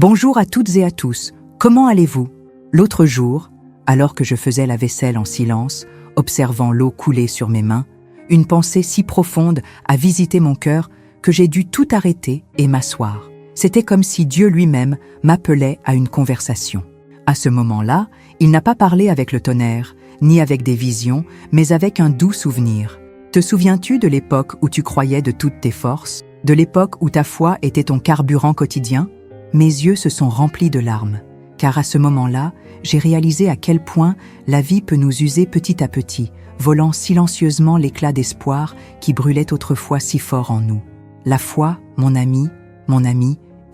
Bonjour à toutes et à tous, comment allez-vous? L'autre jour, alors que je faisais la vaisselle en silence, observant l'eau couler sur mes mains, une pensée si profonde a visité mon cœur que j'ai dû tout arrêter et m'asseoir. C'était comme si Dieu lui-même m'appelait à une conversation. À ce moment-là, il n'a pas parlé avec le tonnerre, ni avec des visions, mais avec un doux souvenir. Te souviens-tu de l'époque où tu croyais de toutes tes forces, de l'époque où ta foi était ton carburant quotidien? Mes yeux se sont remplis de larmes, car à ce moment-là, j'ai réalisé à quel point la vie peut nous user petit à petit, volant silencieusement l'éclat d'espoir qui brûlait autrefois si fort en nous. La foi, mon ami,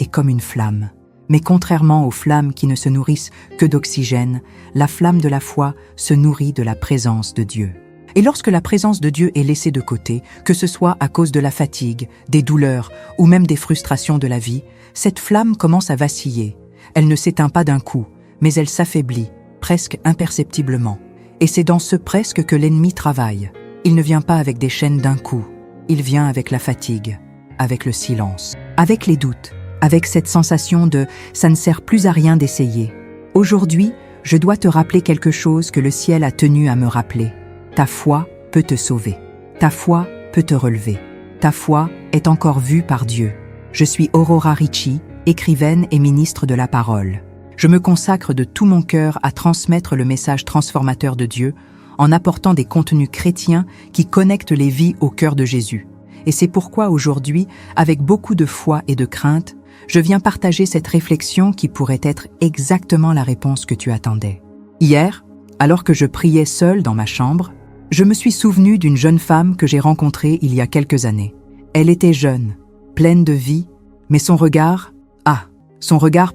est comme une flamme. Mais contrairement aux flammes qui ne se nourrissent que d'oxygène, la flamme de la foi se nourrit de la présence de Dieu. Et lorsque la présence de Dieu est laissée de côté, que ce soit à cause de la fatigue, des douleurs ou même des frustrations de la vie, cette flamme commence à vaciller. Elle ne s'éteint pas d'un coup, mais elle s'affaiblit, presque imperceptiblement. Et c'est dans ce presque que l'ennemi travaille. Il ne vient pas avec des chaînes d'un coup, il vient avec la fatigue, avec le silence, avec les doutes, avec cette sensation de « ça ne sert plus à rien d'essayer ». Aujourd'hui, je dois te rappeler quelque chose que le ciel a tenu à me rappeler. Ta foi peut te sauver. Ta foi peut te relever. Ta foi est encore vue par Dieu. Je suis Aurora Ricci, écrivaine et ministre de la parole. Je me consacre de tout mon cœur à transmettre le message transformateur de Dieu en apportant des contenus chrétiens qui connectent les vies au cœur de Jésus. Et c'est pourquoi aujourd'hui, avec beaucoup de foi et de crainte, je viens partager cette réflexion qui pourrait être exactement la réponse que tu attendais. Hier, alors que je priais seule dans ma chambre, je me suis souvenu d'une jeune femme que j'ai rencontrée il y a quelques années. Elle était jeune, pleine de vie, mais son regard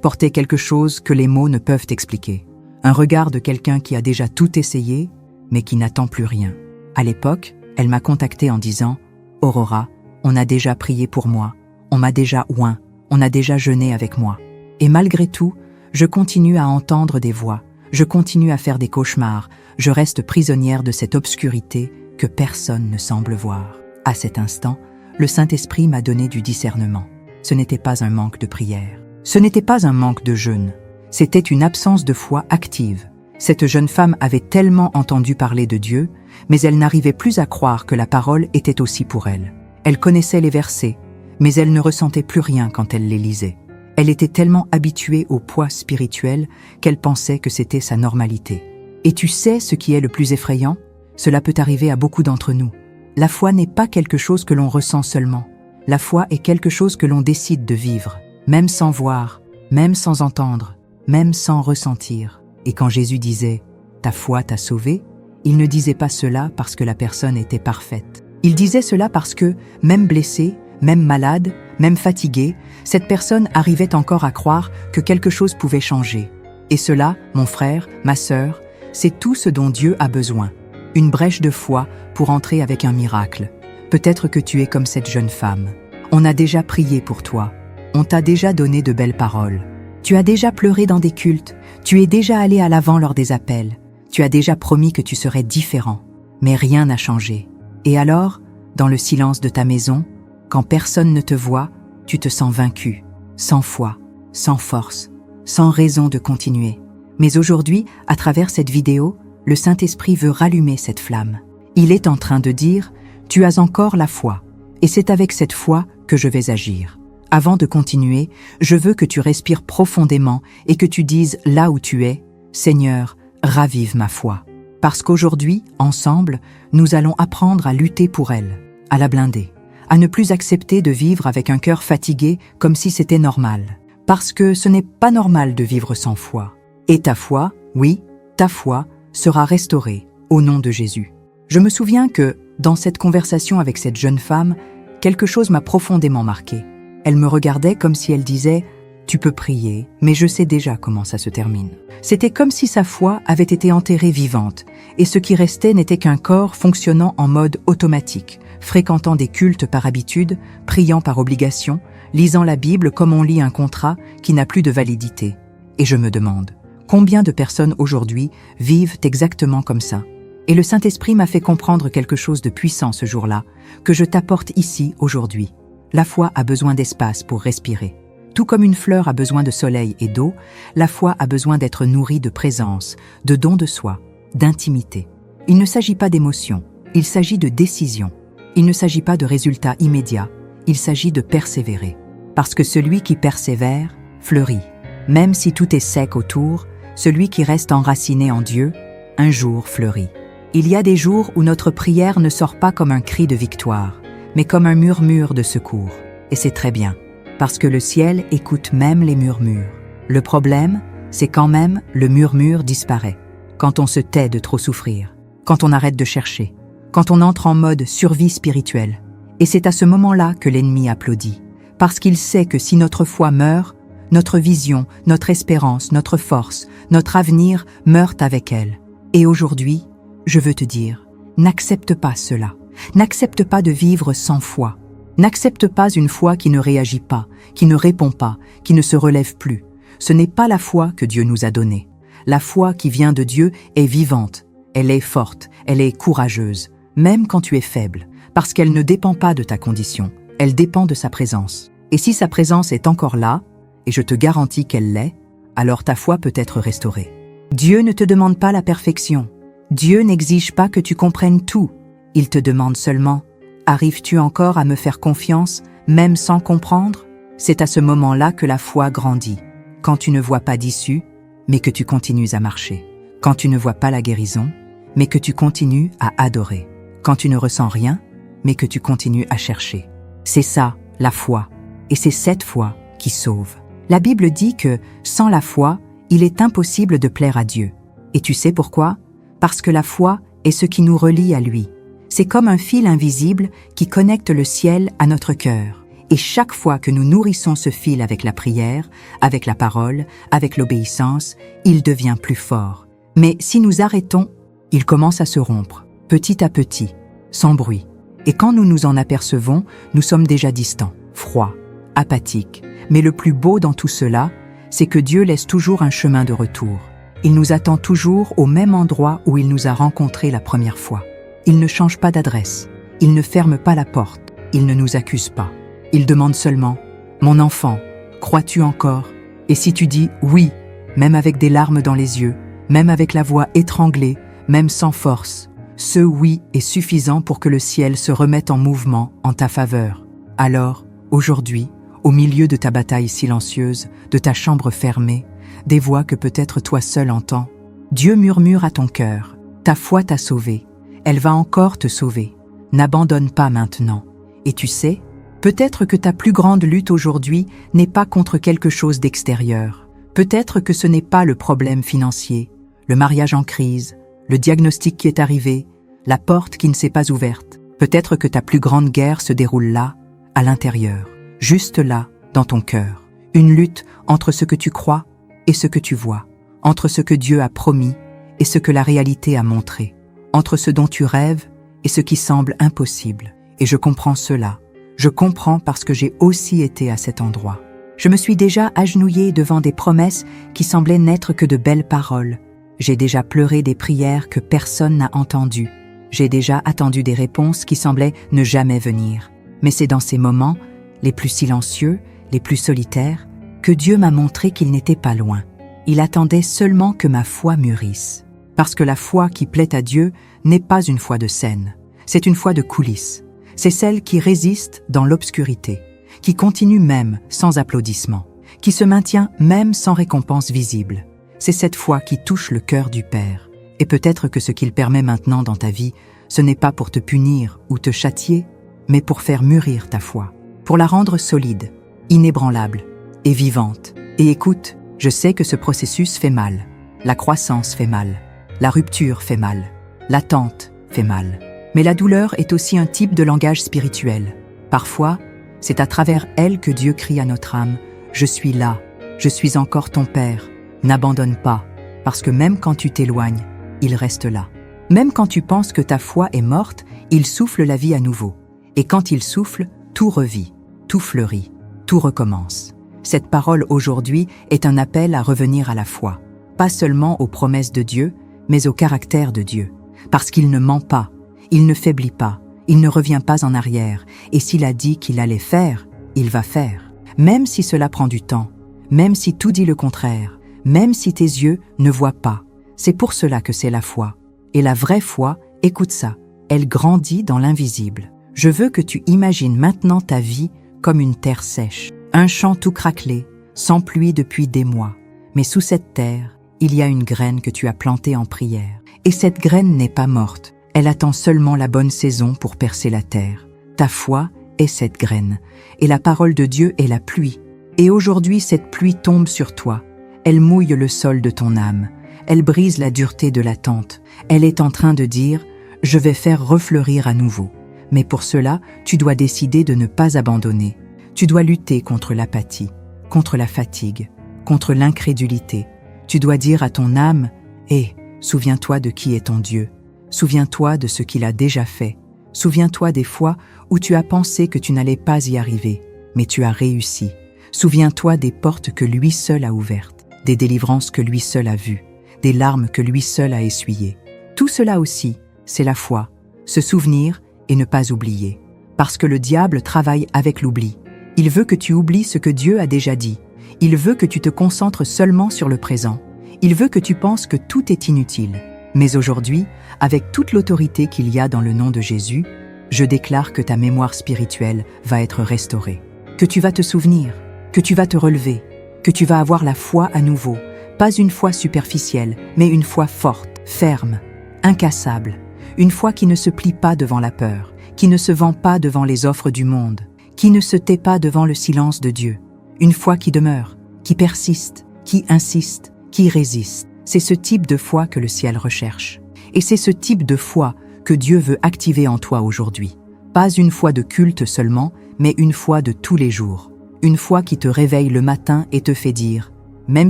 portait quelque chose que les mots ne peuvent expliquer. Un regard de quelqu'un qui a déjà tout essayé, mais qui n'attend plus rien. À l'époque, elle m'a contactée en disant « Aurora, on a déjà prié pour moi, on m'a déjà oint, on a déjà jeûné avec moi. Et malgré tout, je continue à entendre des voix, je continue à faire des cauchemars, je reste prisonnière de cette obscurité que personne ne semble voir. » À cet instant, le Saint-Esprit m'a donné du discernement. Ce n'était pas un manque de prière. Ce n'était pas un manque de jeûne. C'était une absence de foi active. Cette jeune femme avait tellement entendu parler de Dieu, mais elle n'arrivait plus à croire que la parole était aussi pour elle. Elle connaissait les versets, mais elle ne ressentait plus rien quand elle les lisait. Elle était tellement habituée au poids spirituel qu'elle pensait que c'était sa normalité. Et tu sais ce qui est le plus effrayant? Cela peut arriver à beaucoup d'entre nous. La foi n'est pas quelque chose que l'on ressent seulement. La foi est quelque chose que l'on décide de vivre, même sans voir, même sans entendre, même sans ressentir. Et quand Jésus disait « ta foi t'a sauvé », il ne disait pas cela parce que la personne était parfaite. Il disait cela parce que, même blessée, même malade, même fatiguée, cette personne arrivait encore à croire que quelque chose pouvait changer. Et cela, mon frère, ma sœur, c'est tout ce dont Dieu a besoin. Une brèche de foi pour entrer avec un miracle. Peut-être que tu es comme cette jeune femme. On a déjà prié pour toi. On t'a déjà donné de belles paroles. Tu as déjà pleuré dans des cultes. Tu es déjà allé à l'avant lors des appels. Tu as déjà promis que tu serais différent. Mais rien n'a changé. Et alors, dans le silence de ta maison, quand personne ne te voit, tu te sens vaincu, sans foi, sans force, sans raison de continuer. Mais aujourd'hui, à travers cette vidéo, le Saint-Esprit veut rallumer cette flamme. Il est en train de dire « Tu as encore la foi, et c'est avec cette foi que je vais agir. » Avant de continuer, je veux que tu respires profondément et que tu dises là où tu es « Seigneur, ravive ma foi. » Parce qu'aujourd'hui, ensemble, nous allons apprendre à lutter pour elle, à la blinder, à ne plus accepter de vivre avec un cœur fatigué comme si c'était normal. Parce que ce n'est pas normal de vivre sans foi. Et ta foi, oui, ta foi, sera restaurée au nom de Jésus. Je me souviens que, dans cette conversation avec cette jeune femme, quelque chose m'a profondément marqué. Elle me regardait comme si elle disait « Tu peux prier, mais je sais déjà comment ça se termine. » C'était comme si sa foi avait été enterrée vivante, et ce qui restait n'était qu'un corps fonctionnant en mode automatique, fréquentant des cultes par habitude, priant par obligation, lisant la Bible comme on lit un contrat qui n'a plus de validité. Et je me demande, combien de personnes aujourd'hui vivent exactement comme ça? Et le Saint-Esprit m'a fait comprendre quelque chose de puissant ce jour-là, que je t'apporte ici aujourd'hui. La foi a besoin d'espace pour respirer. Tout comme une fleur a besoin de soleil et d'eau, la foi a besoin d'être nourrie de présence, de don de soi, d'intimité. Il ne s'agit pas d'émotion, il s'agit de décision. Il ne s'agit pas de résultats immédiats, il s'agit de persévérer. Parce que celui qui persévère fleurit. Même si tout est sec autour, celui qui reste enraciné en Dieu, un jour fleurit. Il y a des jours où notre prière ne sort pas comme un cri de victoire, mais comme un murmure de secours. Et c'est très bien, parce que le ciel écoute même les murmures. Le problème, c'est quand même le murmure disparaît, quand on se tait de trop souffrir, quand on arrête de chercher, quand on entre en mode survie spirituelle. Et c'est à ce moment-là que l'ennemi applaudit, parce qu'il sait que si notre foi meurt, notre vision, notre espérance, notre force, notre avenir meurent avec elle. Et aujourd'hui, je veux te dire, n'accepte pas cela. N'accepte pas de vivre sans foi. N'accepte pas une foi qui ne réagit pas, qui ne répond pas, qui ne se relève plus. Ce n'est pas la foi que Dieu nous a donnée. La foi qui vient de Dieu est vivante, elle est forte, elle est courageuse, même quand tu es faible, parce qu'elle ne dépend pas de ta condition, elle dépend de sa présence. Et si sa présence est encore là, et je te garantis qu'elle l'est, alors ta foi peut être restaurée. Dieu ne te demande pas la perfection. Dieu n'exige pas que tu comprennes tout. Il te demande seulement, arrives-tu encore à me faire confiance, même sans comprendre? C'est à ce moment-là que la foi grandit. Quand tu ne vois pas d'issue, mais que tu continues à marcher. Quand tu ne vois pas la guérison, mais que tu continues à adorer. Quand tu ne ressens rien, mais que tu continues à chercher. C'est ça, la foi. Et c'est cette foi qui sauve. La Bible dit que, sans la foi, il est impossible de plaire à Dieu. Et tu sais pourquoi? Parce que la foi est ce qui nous relie à lui. C'est comme un fil invisible qui connecte le ciel à notre cœur. Et chaque fois que nous nourrissons ce fil avec la prière, avec la parole, avec l'obéissance, il devient plus fort. Mais si nous arrêtons, il commence à se rompre, petit à petit, sans bruit. Et quand nous nous en apercevons, nous sommes déjà distants, froids, apathiques. Mais le plus beau dans tout cela, c'est que Dieu laisse toujours un chemin de retour. Il nous attend toujours au même endroit où il nous a rencontrés la première fois. Il ne change pas d'adresse, il ne ferme pas la porte, il ne nous accuse pas. Il demande seulement « Mon enfant, crois-tu encore ?» Et si tu dis « Oui », même avec des larmes dans les yeux, même avec la voix étranglée, même sans force, ce « oui » est suffisant pour que le ciel se remette en mouvement en ta faveur. Alors, aujourd'hui, au milieu de ta bataille silencieuse, de ta chambre fermée, des voix que peut-être toi seul entends, Dieu murmure à ton cœur, ta foi t'a sauvé, elle va encore te sauver. N'abandonne pas maintenant. Et tu sais, peut-être que ta plus grande lutte aujourd'hui n'est pas contre quelque chose d'extérieur. Peut-être que ce n'est pas le problème financier, le mariage en crise, le diagnostic qui est arrivé, la porte qui ne s'est pas ouverte. Peut-être que ta plus grande guerre se déroule là, à l'intérieur, juste là, dans ton cœur. Une lutte entre ce que tu crois et ce que tu vois, entre ce que Dieu a promis et ce que la réalité a montré, entre ce dont tu rêves et ce qui semble impossible. Et je comprends cela. Je comprends parce que j'ai aussi été à cet endroit. Je me suis déjà agenouillée devant des promesses qui semblaient n'être que de belles paroles. J'ai déjà pleuré des prières que personne n'a entendues. J'ai déjà attendu des réponses qui semblaient ne jamais venir. Mais c'est dans ces moments, les plus silencieux, les plus solitaires, que Dieu m'a montré qu'il n'était pas loin. Il attendait seulement que ma foi mûrisse. Parce que la foi qui plaît à Dieu n'est pas une foi de scène, c'est une foi de coulisses. C'est celle qui résiste dans l'obscurité, qui continue même sans applaudissements, qui se maintient même sans récompense visible. C'est cette foi qui touche le cœur du Père. Et peut-être que ce qu'il permet maintenant dans ta vie, ce n'est pas pour te punir ou te châtier, mais pour faire mûrir ta foi, pour la rendre solide, inébranlable et vivante. Et écoute, je sais que ce processus fait mal. La croissance fait mal. La rupture fait mal. L'attente fait mal. Mais la douleur est aussi un type de langage spirituel. Parfois, c'est à travers elle que Dieu crie à notre âme « Je suis là, je suis encore ton Père, n'abandonne pas, parce que même quand tu t'éloignes, il reste là. Même quand tu penses que ta foi est morte, il souffle la vie à nouveau. Et quand il souffle, tout revit, tout fleurit, tout recommence. Cette parole aujourd'hui est un appel à revenir à la foi, pas seulement aux promesses de Dieu, mais au caractère de Dieu. Parce qu'il ne ment pas, il ne faiblit pas, il ne revient pas en arrière, et s'il a dit qu'il allait faire, il va faire. même si cela prend du temps, même si tout dit le contraire, même si tes yeux ne voient pas. C'est pour cela que c'est la foi. Et la vraie foi, écoute ça, elle grandit dans l'invisible. Je veux que tu imagines maintenant ta vie comme une terre sèche, un champ tout craquelé, sans pluie depuis des mois. Mais sous cette terre, il y a une graine que tu as plantée en prière. Et cette graine n'est pas morte, elle attend seulement la bonne saison pour percer la terre. Ta foi est cette graine, et la parole de Dieu est la pluie. Et aujourd'hui, cette pluie tombe sur toi. Elle mouille le sol de ton âme. Elle brise la dureté de l'attente. Elle est en train de dire « Je vais faire refleurir à nouveau ». Mais pour cela, tu dois décider de ne pas abandonner. Tu dois lutter contre l'apathie, contre la fatigue, contre l'incrédulité. Tu dois dire à ton âme « Hé, souviens-toi de qui est ton Dieu. Souviens-toi de ce qu'il a déjà fait. Souviens-toi des fois où tu as pensé que tu n'allais pas y arriver, mais tu as réussi. Souviens-toi des portes que lui seul a ouvertes, des délivrances que lui seul a vues, des larmes que lui seul a essuyées. Tout cela aussi, c'est la foi, se souvenir et ne pas oublier. Parce que le diable travaille avec l'oubli. Il veut que tu oublies ce que Dieu a déjà dit. Il veut que tu te concentres seulement sur le présent. Il veut que tu penses que tout est inutile. Mais aujourd'hui, avec toute l'autorité qu'il y a dans le nom de Jésus, je déclare que ta mémoire spirituelle va être restaurée, que tu vas te souvenir, que tu vas te relever, que tu vas avoir la foi à nouveau, pas une foi superficielle, mais une foi forte, ferme, incassable, une foi qui ne se plie pas devant la peur, qui ne se vend pas devant les offres du monde, qui ne se tait pas devant le silence de Dieu, une foi qui demeure, qui persiste, qui insiste, qui résiste. C'est ce type de foi que le ciel recherche. Et c'est ce type de foi que Dieu veut activer en toi aujourd'hui. Pas une foi de culte seulement, mais une foi de tous les jours. Une foi qui te réveille le matin et te fait dire « Même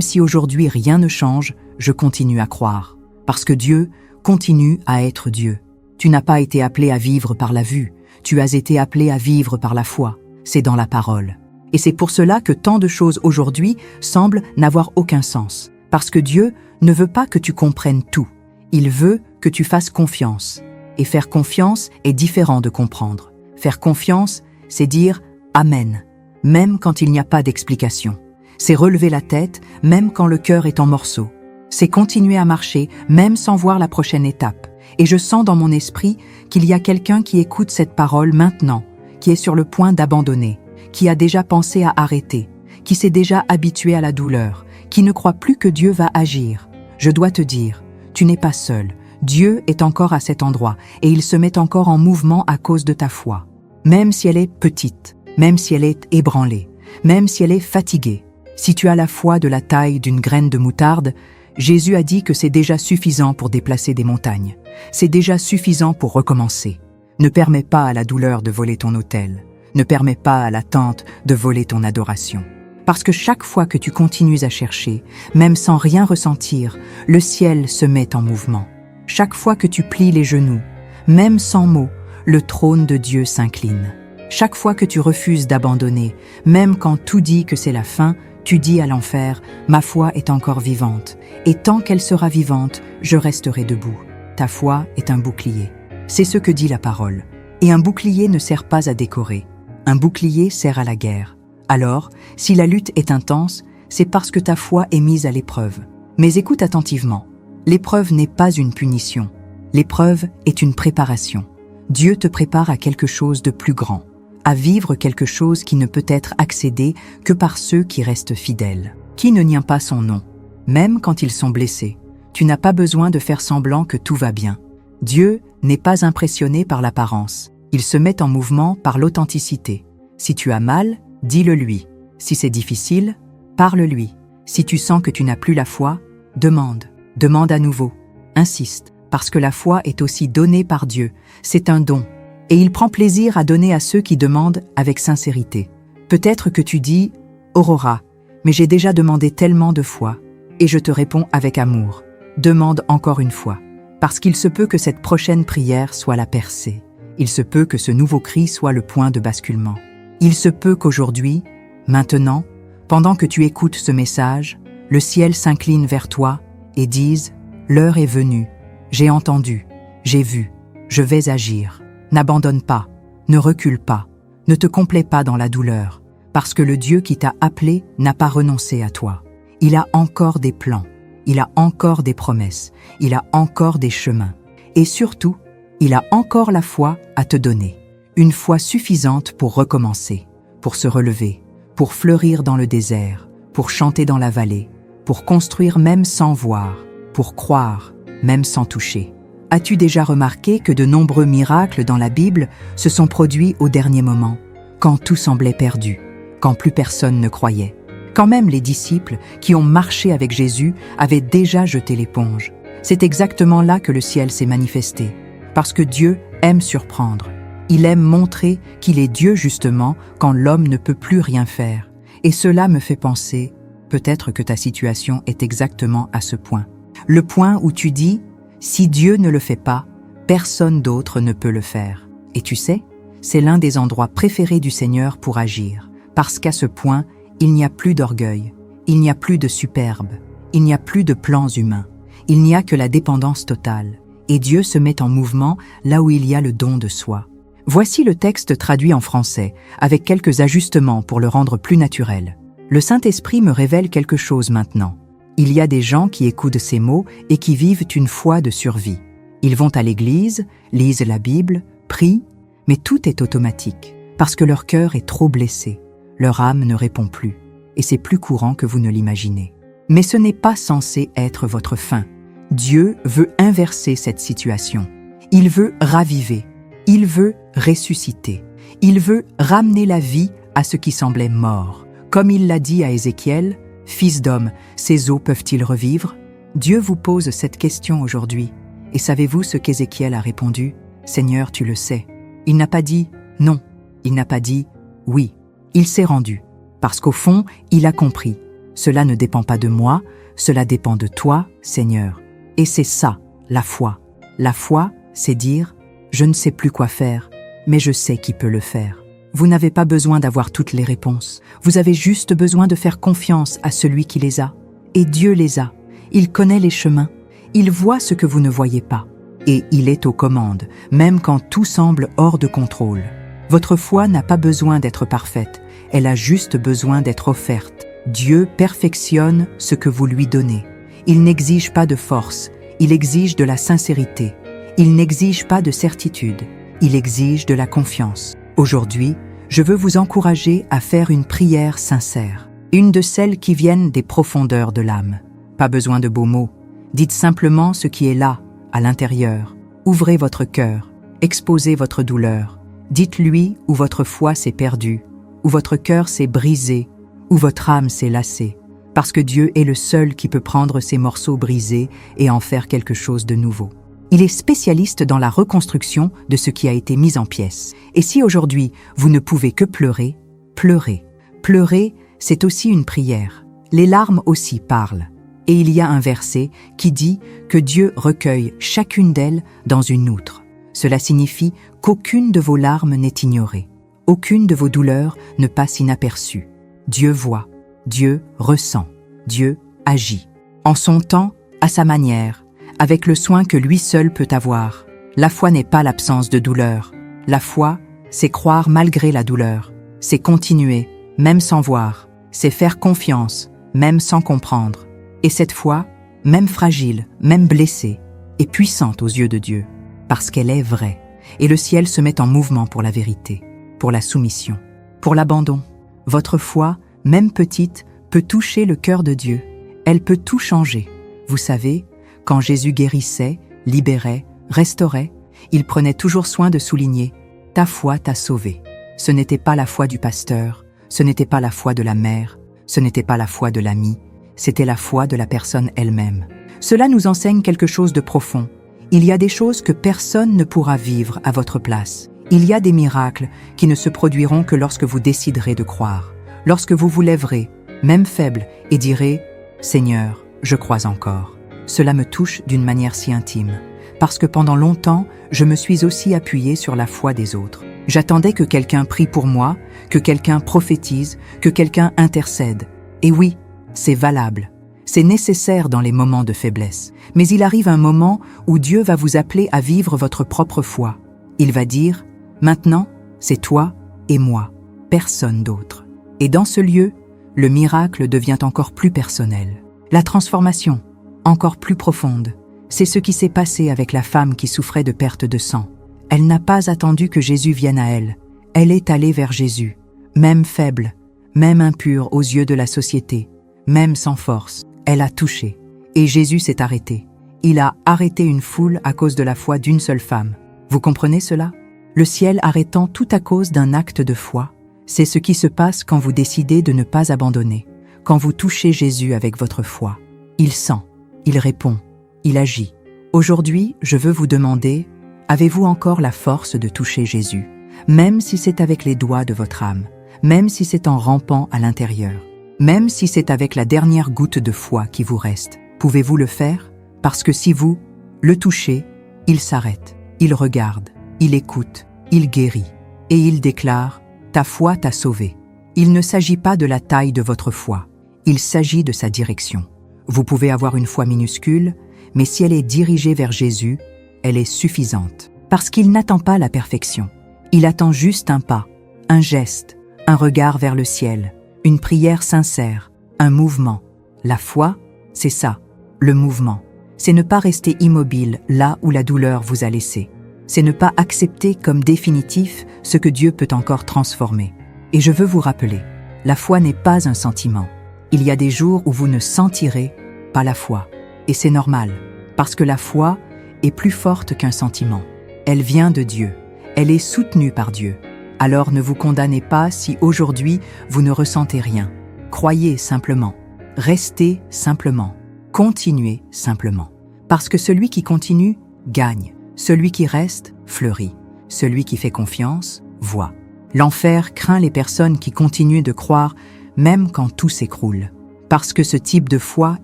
si aujourd'hui rien ne change, je continue à croire. » Parce que Dieu continue à être Dieu. Tu n'as pas été appelé à vivre par la vue, tu as été appelé à vivre par la foi. C'est dans la parole. Et c'est pour cela que tant de choses aujourd'hui semblent n'avoir aucun sens. Parce que Dieu ne veut pas que tu comprennes tout. Il veut que tu fasses confiance. Et faire confiance est différent de comprendre. Faire confiance, c'est dire « Amen », même quand il n'y a pas d'explication. C'est relever la tête, même quand le cœur est en morceaux. C'est continuer à marcher, même sans voir la prochaine étape. Et je sens dans mon esprit qu'il y a quelqu'un qui écoute cette parole maintenant, qui est sur le point d'abandonner, qui a déjà pensé à arrêter, qui s'est déjà habitué à la douleur, qui ne croit plus que Dieu va agir. Je dois te dire, tu n'es pas seul. Dieu est encore à cet endroit et il se met encore en mouvement à cause de ta foi. Même si elle est petite, même si elle est ébranlée, même si elle est fatiguée. Si tu as la foi de la taille d'une graine de moutarde, Jésus a dit que c'est déjà suffisant pour déplacer des montagnes. C'est déjà suffisant pour recommencer. Ne permets pas à la douleur de voler ton autel. Ne permets pas à l'attente de voler ton adoration. Parce que chaque fois que tu continues à chercher, même sans rien ressentir, le ciel se met en mouvement. Chaque fois que tu plies les genoux, même sans mots, le trône de Dieu s'incline. Chaque fois que tu refuses d'abandonner, même quand tout dit que c'est la fin, tu dis à l'enfer, ma foi est encore vivante, et tant qu'elle sera vivante, je resterai debout. Ta foi est un bouclier. C'est ce que dit la parole. Et un bouclier ne sert pas à décorer. Un bouclier sert à la guerre. Alors, si la lutte est intense, c'est parce que ta foi est mise à l'épreuve. Mais écoute attentivement. L'épreuve n'est pas une punition. L'épreuve est une préparation. Dieu te prépare à quelque chose de plus grand, à vivre quelque chose qui ne peut être accédé que par ceux qui restent fidèles. Qui ne nie pas son nom, même quand ils sont blessés. Tu n'as pas besoin de faire semblant que tout va bien. Dieu n'est pas impressionné par l'apparence. Il se met en mouvement par l'authenticité. Si tu as mal, dis-le lui. Si c'est difficile, parle-lui. Si tu sens que tu n'as plus la foi, demande. Demande à nouveau. Insiste, parce que la foi est aussi donnée par Dieu. C'est un don. Et il prend plaisir à donner à ceux qui demandent avec sincérité. Peut-être que tu dis « Aurora, mais j'ai déjà demandé tellement de fois. » Et je te réponds avec amour. Demande encore une fois. Parce qu'il se peut que cette prochaine prière soit la percée. Il se peut que ce nouveau cri soit le point de basculement. Il se peut qu'aujourd'hui, maintenant, pendant que tu écoutes ce message, le ciel s'incline vers toi et dise « L'heure est venue, j'ai entendu, j'ai vu, je vais agir. » N'abandonne pas, ne recule pas, ne te complais pas dans la douleur, parce que le Dieu qui t'a appelé n'a pas renoncé à toi. Il a encore des plans, il a encore des promesses, il a encore des chemins. Et surtout, il a encore la foi à te donner. Une foi suffisante pour recommencer, pour se relever, pour fleurir dans le désert, pour chanter dans la vallée, pour construire même sans voir, pour croire même sans toucher. As-tu déjà remarqué que de nombreux miracles dans la Bible se sont produits au dernier moment, quand tout semblait perdu, quand plus personne ne croyait, quand même les disciples qui ont marché avec Jésus avaient déjà jeté l'éponge? C'est exactement là que le ciel s'est manifesté, parce que Dieu aime surprendre. Il aime montrer qu'il est Dieu justement quand l'homme ne peut plus rien faire. Et cela me fait penser, peut-être que ta situation est exactement à ce point. Le point où tu dis, si Dieu ne le fait pas, personne d'autre ne peut le faire. Et tu sais, c'est l'un des endroits préférés du Seigneur pour agir, parce qu'à ce point, il n'y a plus d'orgueil, il n'y a plus de superbe, il n'y a plus de plans humains, il n'y a que la dépendance totale. Et Dieu se met en mouvement là où il y a le don de soi. Voici le texte traduit en français, avec quelques ajustements pour le rendre plus naturel. Le Saint-Esprit me révèle quelque chose maintenant. Il y a des gens qui écoutent ces mots et qui vivent une foi de survie. Ils vont à l'église, lisent la Bible, prient, mais tout est automatique, parce que leur cœur est trop blessé. Leur âme ne répond plus, et c'est plus courant que vous ne l'imaginez. Mais ce n'est pas censé être votre fin. Dieu veut inverser cette situation. Il veut raviver. Il veut ressusciter. Il veut ramener la vie à ce qui semblait mort. Comme il l'a dit à Ézéchiel, « Fils d'homme, ces os peuvent-ils revivre ?» Dieu vous pose cette question aujourd'hui. Et savez-vous ce qu'Ézéchiel a répondu? « Seigneur, tu le sais. » Il n'a pas dit « non ». Il n'a pas dit « oui ». Il s'est rendu. Parce qu'au fond, il a compris. Cela ne dépend pas de moi, cela dépend de toi, Seigneur. Et c'est ça, la foi. La foi, c'est dire « je ne sais plus quoi faire, mais je sais qui peut le faire ». Vous n'avez pas besoin d'avoir toutes les réponses. Vous avez juste besoin de faire confiance à celui qui les a. Et Dieu les a. Il connaît les chemins. Il voit ce que vous ne voyez pas. Et il est aux commandes, même quand tout semble hors de contrôle. Votre foi n'a pas besoin d'être parfaite. Elle a juste besoin d'être offerte. Dieu perfectionne ce que vous lui donnez. Il n'exige pas de force, il exige de la sincérité. Il n'exige pas de certitude, il exige de la confiance. Aujourd'hui, je veux vous encourager à faire une prière sincère, une de celles qui viennent des profondeurs de l'âme. Pas besoin de beaux mots, dites simplement ce qui est là, à l'intérieur. Ouvrez votre cœur, exposez votre douleur. Dites-lui où votre foi s'est perdue, où votre cœur s'est brisé, où votre âme s'est lassée. Parce que Dieu est le seul qui peut prendre ces morceaux brisés et en faire quelque chose de nouveau. Il est spécialiste dans la reconstruction de ce qui a été mis en pièces. Et si aujourd'hui, vous ne pouvez que pleurer, pleurez. Pleurer, c'est aussi une prière. Les larmes aussi parlent. Et il y a un verset qui dit que Dieu recueille chacune d'elles dans une outre. Cela signifie qu'aucune de vos larmes n'est ignorée. Aucune de vos douleurs ne passe inaperçue. Dieu voit. Dieu ressent, Dieu agit. En son temps, à sa manière, avec le soin que lui seul peut avoir. La foi n'est pas l'absence de douleur. La foi, c'est croire malgré la douleur. C'est continuer, même sans voir. C'est faire confiance, même sans comprendre. Et cette foi, même fragile, même blessée, est puissante aux yeux de Dieu, parce qu'elle est vraie. Et le ciel se met en mouvement pour la vérité, pour la soumission, pour l'abandon. Votre foi, même petite, peut toucher le cœur de Dieu. Elle peut tout changer. Vous savez, quand Jésus guérissait, libérait, restaurait, il prenait toujours soin de souligner « Ta foi t'a sauvé ». Ce n'était pas la foi du pasteur, ce n'était pas la foi de la mère, ce n'était pas la foi de l'ami, c'était la foi de la personne elle-même. Cela nous enseigne quelque chose de profond. Il y a des choses que personne ne pourra vivre à votre place. Il y a des miracles qui ne se produiront que lorsque vous déciderez de croire. Lorsque vous vous lèverez, même faible, et direz « Seigneur, je crois encore ». Cela me touche d'une manière si intime, parce que pendant longtemps, je me suis aussi appuyée sur la foi des autres. J'attendais que quelqu'un prie pour moi, que quelqu'un prophétise, que quelqu'un intercède. Et oui, c'est valable. C'est nécessaire dans les moments de faiblesse. Mais il arrive un moment où Dieu va vous appeler à vivre votre propre foi. Il va dire « Maintenant, c'est toi et moi, personne d'autre ». Et dans ce lieu, le miracle devient encore plus personnel. La transformation, encore plus profonde, c'est ce qui s'est passé avec la femme qui souffrait de perte de sang. Elle n'a pas attendu que Jésus vienne à elle. Elle est allée vers Jésus, même faible, même impure aux yeux de la société, même sans force. Elle a touché. Et Jésus s'est arrêté. Il a arrêté une foule à cause de la foi d'une seule femme. Vous comprenez cela? Le ciel arrêtant tout à cause d'un acte de foi, c'est ce qui se passe quand vous décidez de ne pas abandonner, quand vous touchez Jésus avec votre foi. Il sent, il répond, il agit. Aujourd'hui, je veux vous demander, avez-vous encore la force de toucher Jésus, même si c'est avec les doigts de votre âme, même si c'est en rampant à l'intérieur, même si c'est avec la dernière goutte de foi qui vous reste? Pouvez-vous le faire? Parce que si vous le touchez, il s'arrête, il regarde, il écoute, il guérit, et il déclare « Ta foi t'a sauvé ». Il ne s'agit pas de la taille de votre foi, il s'agit de sa direction. Vous pouvez avoir une foi minuscule, mais si elle est dirigée vers Jésus, elle est suffisante. Parce qu'il n'attend pas la perfection. Il attend juste un pas, un geste, un regard vers le ciel, une prière sincère, un mouvement. La foi, c'est ça, le mouvement. C'est ne pas rester immobile là où la douleur vous a laissé. C'est ne pas accepter comme définitif ce que Dieu peut encore transformer. Et je veux vous rappeler, la foi n'est pas un sentiment. Il y a des jours où vous ne sentirez pas la foi. Et c'est normal, parce que la foi est plus forte qu'un sentiment. Elle vient de Dieu, elle est soutenue par Dieu. Alors ne vous condamnez pas si aujourd'hui vous ne ressentez rien. Croyez simplement, restez simplement, continuez simplement. Parce que celui qui continue, gagne. Celui qui reste, fleurit. Celui qui fait confiance, voit. L'enfer craint les personnes qui continuent de croire même quand tout s'écroule. Parce que ce type de foi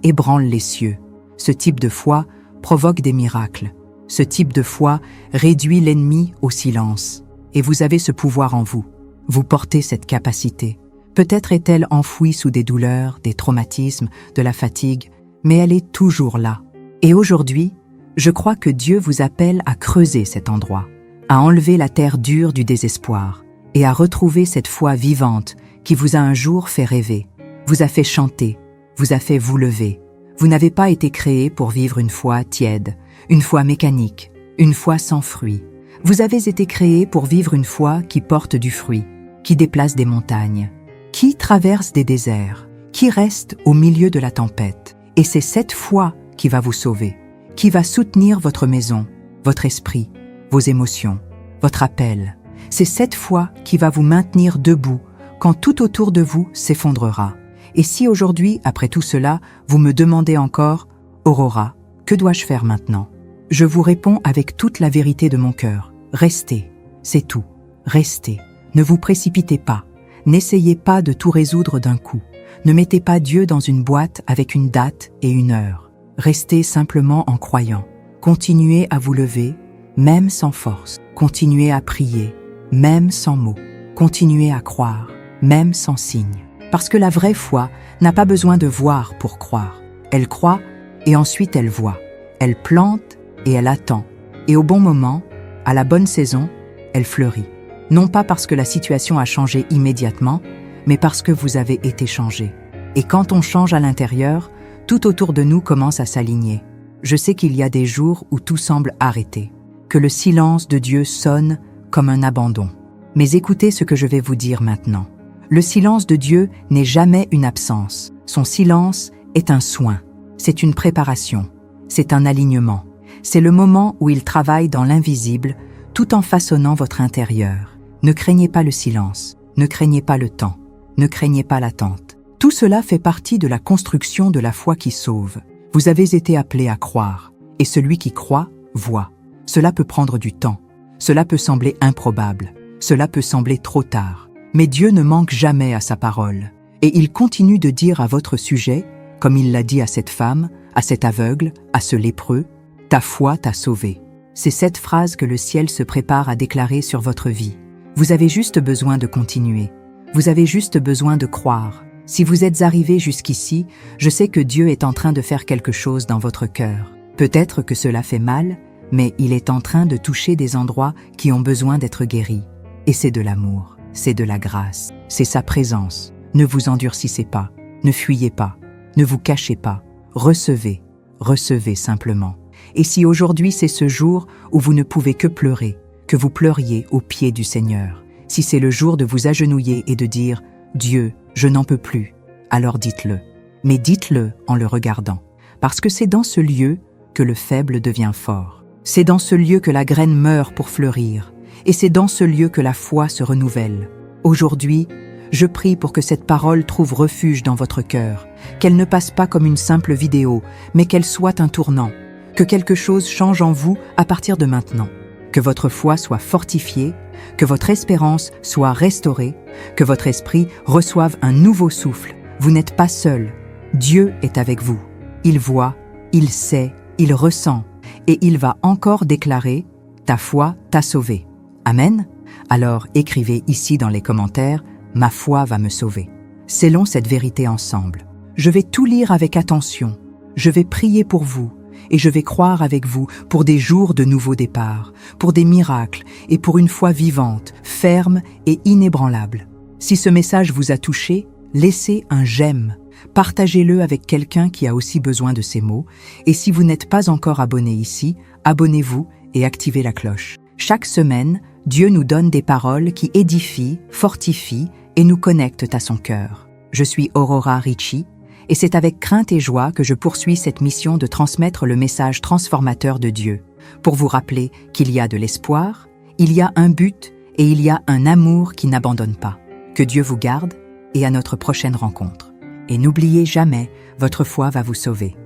ébranle les cieux. Ce type de foi provoque des miracles. Ce type de foi réduit l'ennemi au silence. Et vous avez ce pouvoir en vous. Vous portez cette capacité. Peut-être est-elle enfouie sous des douleurs, des traumatismes, de la fatigue, mais elle est toujours là. Et aujourd'hui, je crois que Dieu vous appelle à creuser cet endroit, à enlever la terre dure du désespoir et à retrouver cette foi vivante qui vous a un jour fait rêver, vous a fait chanter, vous a fait vous lever. Vous n'avez pas été créé pour vivre une foi tiède, une foi mécanique, une foi sans fruit. Vous avez été créé pour vivre une foi qui porte du fruit, qui déplace des montagnes, qui traverse des déserts, qui reste au milieu de la tempête. Et c'est cette foi qui va vous sauver, qui va soutenir votre maison, votre esprit, vos émotions, votre appel. C'est cette foi qui va vous maintenir debout quand tout autour de vous s'effondrera. Et si aujourd'hui, après tout cela, vous me demandez encore « Aurora, que dois-je faire maintenant ?» Je vous réponds avec toute la vérité de mon cœur. Restez, c'est tout. Restez. Ne vous précipitez pas. N'essayez pas de tout résoudre d'un coup. Ne mettez pas Dieu dans une boîte avec une date et une heure. Restez simplement en croyant. Continuez à vous lever, même sans force. Continuez à prier, même sans mots. Continuez à croire, même sans signe. Parce que la vraie foi n'a pas besoin de voir pour croire. Elle croit et ensuite elle voit. Elle plante et elle attend. Et au bon moment, à la bonne saison, elle fleurit. Non pas parce que la situation a changé immédiatement, mais parce que vous avez été changé. Et quand on change à l'intérieur, tout autour de nous commence à s'aligner. Je sais qu'il y a des jours où tout semble arrêté, que le silence de Dieu sonne comme un abandon. Mais écoutez ce que je vais vous dire maintenant. Le silence de Dieu n'est jamais une absence. Son silence est un soin. C'est une préparation. C'est un alignement. C'est le moment où il travaille dans l'invisible, tout en façonnant votre intérieur. Ne craignez pas le silence. Ne craignez pas le temps. Ne craignez pas l'attente. Tout cela fait partie de la construction de la foi qui sauve. Vous avez été appelé à croire. Et celui qui croit, voit. Cela peut prendre du temps. Cela peut sembler improbable. Cela peut sembler trop tard. Mais Dieu ne manque jamais à sa parole. Et il continue de dire à votre sujet, comme il l'a dit à cette femme, à cet aveugle, à ce lépreux, « Ta foi t'a sauvé ». C'est cette phrase que le ciel se prépare à déclarer sur votre vie. Vous avez juste besoin de continuer. Vous avez juste besoin de croire. Si vous êtes arrivé jusqu'ici, je sais que Dieu est en train de faire quelque chose dans votre cœur. Peut-être que cela fait mal, mais il est en train de toucher des endroits qui ont besoin d'être guéris. Et c'est de l'amour. C'est de la grâce, c'est sa présence. Ne vous endurcissez pas, ne fuyez pas, ne vous cachez pas, recevez, recevez simplement. Et si aujourd'hui c'est ce jour où vous ne pouvez que pleurer, que vous pleuriez aux pieds du Seigneur, si c'est le jour de vous agenouiller et de dire « Dieu, je n'en peux plus », alors dites-le. Mais dites-le en le regardant, parce que c'est dans ce lieu que le faible devient fort. C'est dans ce lieu que la graine meurt pour fleurir, et c'est dans ce lieu que la foi se renouvelle. Aujourd'hui, je prie pour que cette parole trouve refuge dans votre cœur, qu'elle ne passe pas comme une simple vidéo, mais qu'elle soit un tournant, que quelque chose change en vous à partir de maintenant, que votre foi soit fortifiée, que votre espérance soit restaurée, que votre esprit reçoive un nouveau souffle. Vous n'êtes pas seul, Dieu est avec vous. Il voit, il sait, il ressent, et il va encore déclarer « Ta foi t'a sauvé ». Amen. Alors écrivez ici dans les commentaires « Ma foi va me sauver ». Scellons cette vérité ensemble. Je vais tout lire avec attention. Je vais prier pour vous et je vais croire avec vous pour des jours de nouveau départ, pour des miracles et pour une foi vivante, ferme et inébranlable. Si ce message vous a touché, laissez un j'aime. Partagez-le avec quelqu'un qui a aussi besoin de ces mots. Et si vous n'êtes pas encore abonné ici, abonnez-vous et activez la cloche. Chaque semaine, Dieu nous donne des paroles qui édifient, fortifient et nous connectent à son cœur. Je suis Aurora Ricci et c'est avec crainte et joie que je poursuis cette mission de transmettre le message transformateur de Dieu, pour vous rappeler qu'il y a de l'espoir, il y a un but et il y a un amour qui n'abandonne pas. Que Dieu vous garde et à notre prochaine rencontre. Et n'oubliez jamais, votre foi va vous sauver.